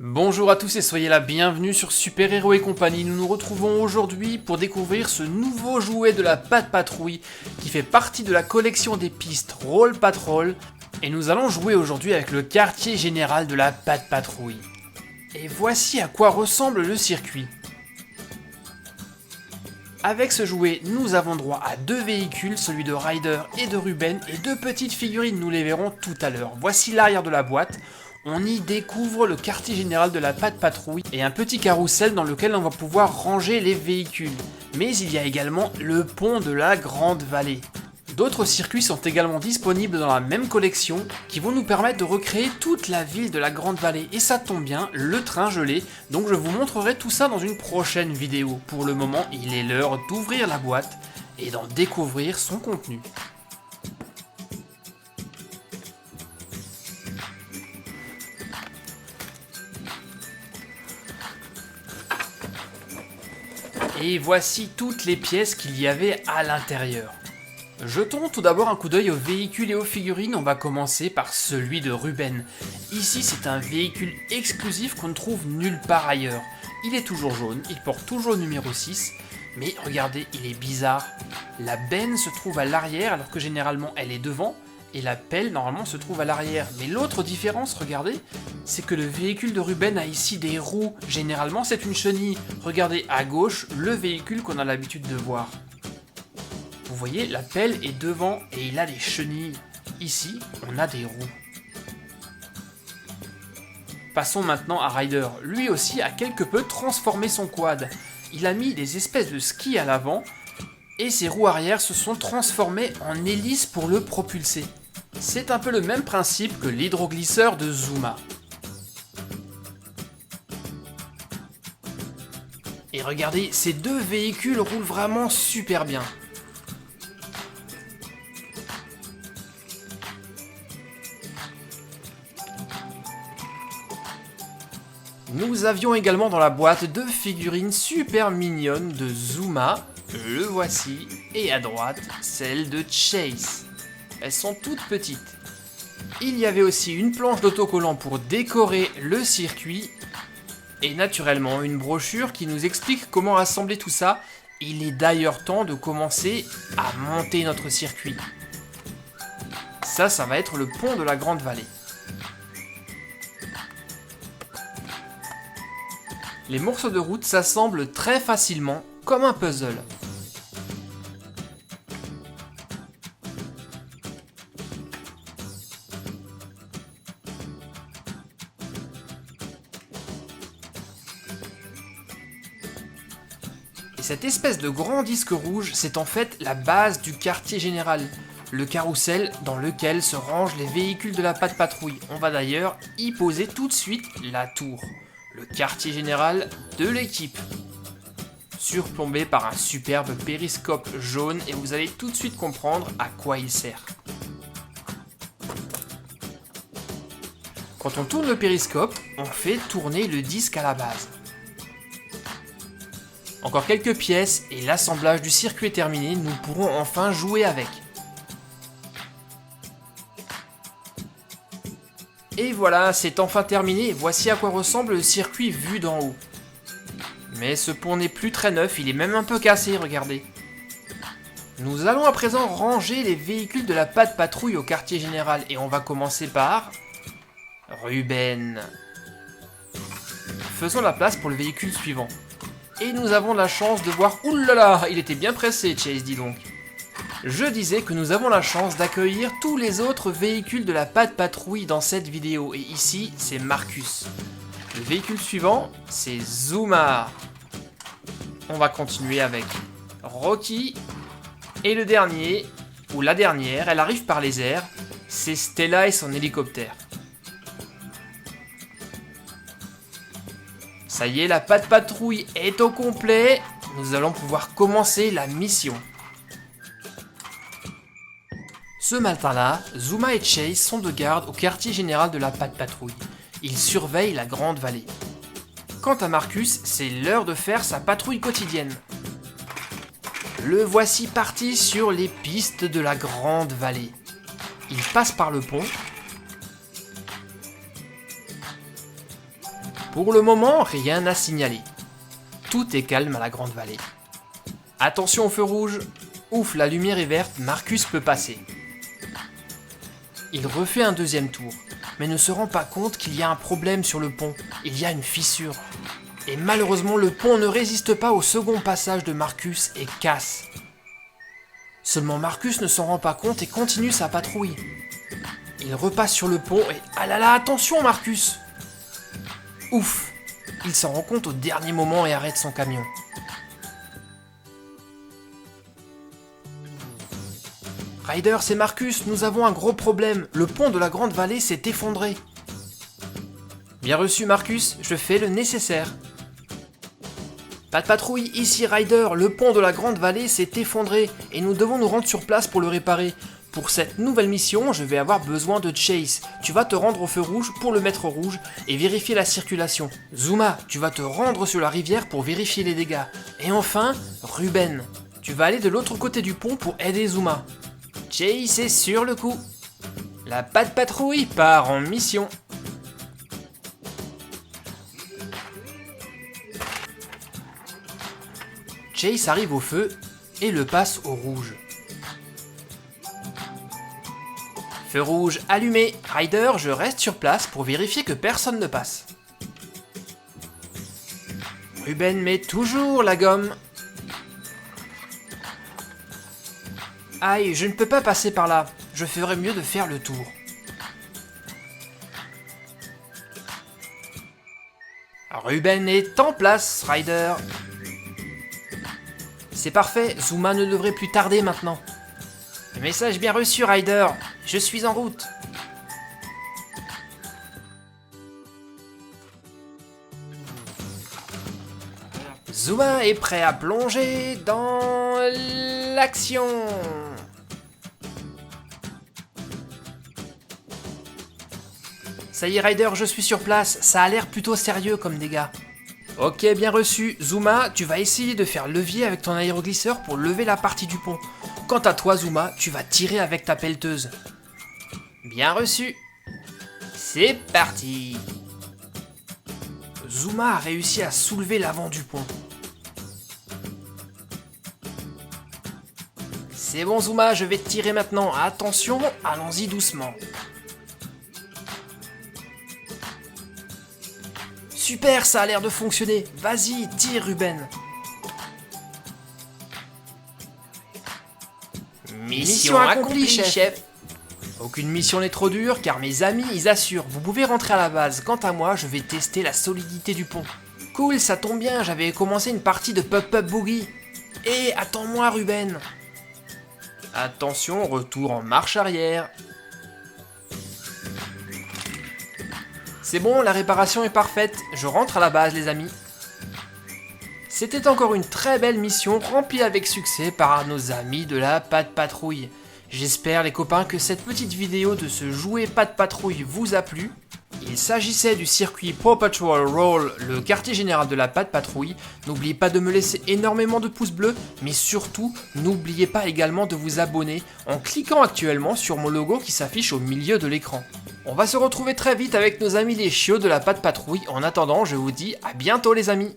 Bonjour à tous et soyez la bienvenue sur Super Héros et compagnie. Nous nous retrouvons aujourd'hui pour découvrir ce nouveau jouet de la Pat Patrouille qui fait partie de la collection des pistes Roll Patrol. Et nous allons jouer aujourd'hui avec le quartier général de la Pat Patrouille. Et voici à quoi ressemble le circuit. Avec ce jouet, nous avons droit à deux véhicules, celui de Ryder et de Ruben, et deux petites figurines, nous les verrons tout à l'heure. Voici l'arrière de la boîte. On y découvre le quartier général de la Pat Patrouille et un petit carrousel dans lequel on va pouvoir ranger les véhicules. Mais il y a également le pont de la Grande Vallée. D'autres circuits sont également disponibles dans la même collection qui vont nous permettre de recréer toute la ville de la Grande Vallée. Et ça tombe bien, le train gelé, donc je vous montrerai tout ça dans une prochaine vidéo. Pour le moment, il est l'heure d'ouvrir la boîte et d'en découvrir son contenu. Et voici toutes les pièces qu'il y avait à l'intérieur. Jetons tout d'abord un coup d'œil aux véhicules et aux figurines, on va commencer par celui de Ruben. Ici c'est un véhicule exclusif qu'on ne trouve nulle part ailleurs. Il est toujours jaune, il porte toujours le numéro 6, mais regardez, il est bizarre. La benne se trouve à l'arrière alors que généralement elle est devant, et la pelle normalement se trouve à l'arrière. Mais l'autre différence, regardez, c'est que le véhicule de Ruben a ici des roues. Généralement c'est une chenille. Regardez à gauche le véhicule qu'on a l'habitude de voir. Vous voyez, la pelle est devant et il a des chenilles. Ici, on a des roues. Passons maintenant à Ryder. Lui aussi a quelque peu transformé son quad. Il a mis des espèces de skis à l'avant et ses roues arrière se sont transformées en hélices pour le propulser. C'est un peu le même principe que l'hydroglisseur de Zuma. Et regardez, ces deux véhicules roulent vraiment super bien. Nous avions également dans la boîte deux figurines super mignonnes de Zuma, le voici, et à droite, celle de Chase. Elles sont toutes petites. Il y avait aussi une planche d'autocollant pour décorer le circuit, et naturellement une brochure qui nous explique comment assembler tout ça. Il est d'ailleurs temps de commencer à monter notre circuit. Ça va être le pont de la Grande Vallée. Les morceaux de route s'assemblent très facilement, comme un puzzle. Et cette espèce de grand disque rouge, c'est en fait la base du quartier général, le carrousel dans lequel se rangent les véhicules de la Pat Patrouille. On va d'ailleurs y poser tout de suite la tour, le quartier général de l'équipe, surplombé par un superbe périscope jaune, et vous allez tout de suite comprendre à quoi il sert. Quand on tourne le périscope, on fait tourner le disque à la base. Encore quelques pièces et l'assemblage du circuit est terminé, nous pourrons enfin jouer avec. Et voilà, c'est enfin terminé, voici à quoi ressemble le circuit vu d'en haut. Mais ce pont n'est plus très neuf, il est même un peu cassé, regardez. Nous allons à présent ranger les véhicules de la Pat Patrouille au quartier général, et on va commencer par Ruben. Faisons la place pour le véhicule suivant. Et nous avons la chance de voir... Oulala, il était bien pressé, Chase, dis donc. Je disais que nous avons la chance d'accueillir tous les autres véhicules de la Pat Patrouille dans cette vidéo. Et ici, c'est Marcus. Le véhicule suivant, c'est Zuma. On va continuer avec Rocky. Et le dernier, ou la dernière, elle arrive par les airs, c'est Stella et son hélicoptère. Ça y est, la Pat Patrouille est au complet. Nous allons pouvoir commencer la mission. Ce matin-là, Zuma et Chase sont de garde au quartier général de la Pat Patrouille. Ils surveillent la Grande Vallée. Quant à Marcus, c'est l'heure de faire sa patrouille quotidienne. Le voici parti sur les pistes de la Grande Vallée. Il passe par le pont Pour le moment, rien à signaler. Tout est calme à la Grande Vallée. Attention au feu rouge. Ouf, la lumière est verte, Marcus peut passer. Il refait un deuxième tour, mais ne se rend pas compte qu'il y a un problème sur le pont. Il y a une fissure. Et malheureusement, le pont ne résiste pas au second passage de Marcus et casse. Seulement Marcus ne s'en rend pas compte et continue sa patrouille. Il repasse sur le pont et... Ah là là, attention Marcus! Ouf! Il s'en rend compte au dernier moment et arrête son camion. Ryder, c'est Marcus, nous avons un gros problème. Le pont de la Grande Vallée s'est effondré. Bien reçu Marcus, je fais le nécessaire. Pas de patrouille, ici Ryder, le pont de la Grande Vallée s'est effondré et nous devons nous rendre sur place pour le réparer. Pour cette nouvelle mission, je vais avoir besoin de Chase. Tu vas te rendre au feu rouge pour le mettre rouge et vérifier la circulation. Zuma, tu vas te rendre sur la rivière pour vérifier les dégâts. Et enfin, Ruben, tu vas aller de l'autre côté du pont pour aider Zuma. Chase est sur le coup. La patte patrouille part en mission. Chase arrive au feu et le passe au rouge. Feu rouge allumé. Ryder, je reste sur place pour vérifier que personne ne passe. Ruben met toujours la gomme. Aïe, je ne peux pas passer par là. Je ferais mieux de faire le tour. Ruben est en place, Ryder. C'est parfait, Zuma ne devrait plus tarder maintenant. Message bien reçu, Ryder. Je suis en route. Zuma est prêt à plonger dans l'action. Ça y est, Ryder, je suis sur place. Ça a l'air plutôt sérieux comme dégâts. Ok, bien reçu. Zuma, tu vas essayer de faire levier avec ton aéroglisseur pour lever la partie du pont. Quant à toi, Zuma, tu vas tirer avec ta pelleteuse. Bien reçu. C'est parti. Zuma a réussi à soulever l'avant du pont. C'est bon, Zuma, je vais te tirer maintenant. Attention, allons-y doucement. Super, ça a l'air de fonctionner. Vas-y, tire, Ruben. Mission accomplie, chef. Aucune mission n'est trop dure, car mes amis, ils assurent. Vous pouvez rentrer à la base. Quant à moi, je vais tester la solidité du pont. Cool, ça tombe bien, j'avais commencé une partie de Pop-Up Boogie. Hé, attends-moi, Ruben. Attention, retour en marche arrière. C'est bon, la réparation est parfaite. Je rentre à la base, les amis. C'était encore une très belle mission remplie avec succès par nos amis de la Patte Patrouille. J'espère, les copains, que cette petite vidéo de ce jouet Patte Patrouille vous a plu. Il s'agissait du circuit Paw Patrol Roll, le quartier général de la Patte Patrouille. N'oubliez pas de me laisser énormément de pouces bleus, mais surtout, n'oubliez pas également de vous abonner en cliquant actuellement sur mon logo qui s'affiche au milieu de l'écran. On va se retrouver très vite avec nos amis les chiots de la Patte Patrouille. En attendant, je vous dis à bientôt les amis.